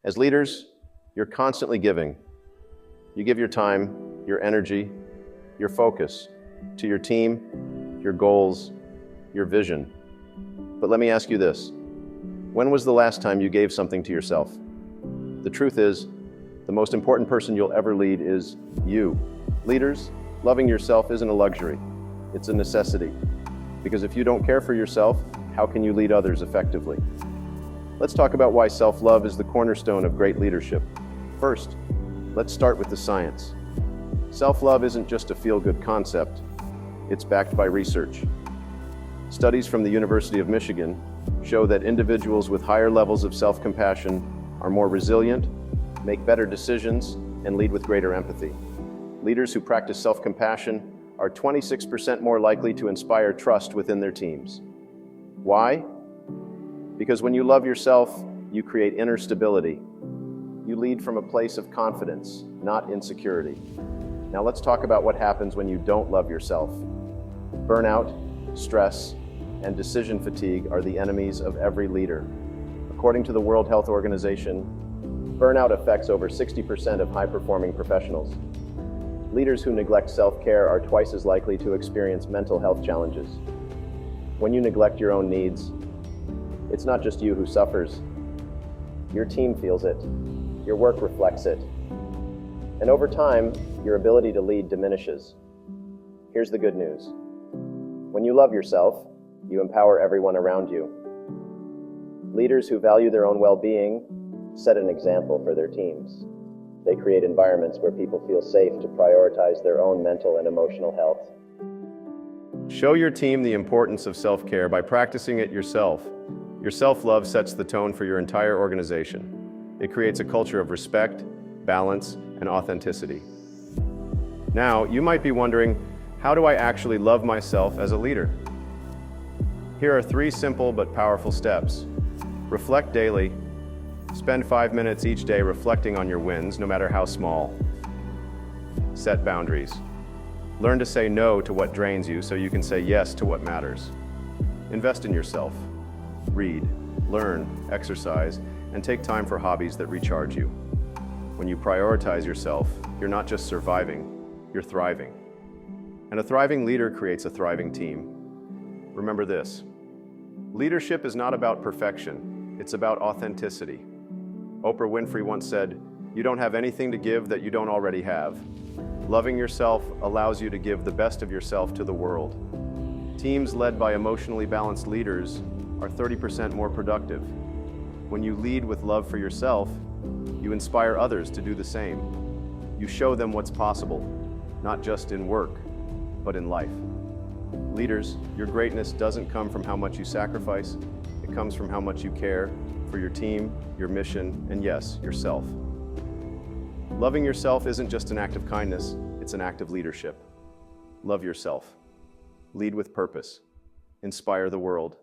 As leaders, you're constantly giving. You give your time, your energy, your focus to your team, your goals, your vision. But let me ask you this. When was the last time you gave something to yourself? The truth is, the most important person you'll ever lead is you. Leaders, loving yourself isn't a luxury. It's a necessity. Because if you don't care for yourself, how can you lead others effectively? Let's talk about why self-love is the cornerstone of great leadership. First, let's start with the science. Self-love isn't just a feel-good concept. It's backed by research. Studies from the University of Michigan show that individuals with higher levels of self-compassion are more resilient, make better decisions, and lead with greater empathy. Leaders who practice self-compassion are 26% more likely to inspire trust within their teams. Why? Because when you love yourself, you create inner stability. You lead from a place of confidence, not insecurity. Now let's talk about what happens when you don't love yourself. Burnout, stress, and decision fatigue are the enemies of every leader. According to the World Health Organization, burnout affects over 60% of high-performing professionals. Leaders who neglect self-care are twice as likely to experience mental health challenges. When you neglect your own needs, it's not just you who suffers. Your team feels it. Your work reflects it. And over time, your ability to lead diminishes. Here's the good news. When you love yourself, you empower everyone around you. Leaders who value their own well-being set an example for their teams. They create environments where people feel safe to prioritize their own mental and emotional health. Show your team the importance of self-care by practicing it yourself. Your self-love sets the tone for your entire organization. It creates a culture of respect, balance, and authenticity. Now, you might be wondering, how do I actually love myself as a leader? Here are 3 simple but powerful steps. Reflect daily. Spend 5 minutes each day reflecting on your wins, no matter how small. Set boundaries. Learn to say no to what drains you so you can say yes to what matters. Invest in yourself. Read, learn, exercise, and take time for hobbies that recharge you. When you prioritize yourself, you're not just surviving, you're thriving. And a thriving leader creates a thriving team. Remember this, leadership is not about perfection, it's about authenticity. Oprah Winfrey once said, "You don't have anything to give that you don't already have." Loving yourself allows you to give the best of yourself to the world. Teams led by emotionally balanced leaders are 30% more productive. When you lead with love for yourself, you inspire others to do the same. You show them what's possible, not just in work, but in life. Leaders, your greatness doesn't come from how much you sacrifice, it comes from how much you care for your team, your mission, and yes, yourself. Loving yourself isn't just an act of kindness, it's an act of leadership. Love yourself. Lead with purpose. Inspire the world.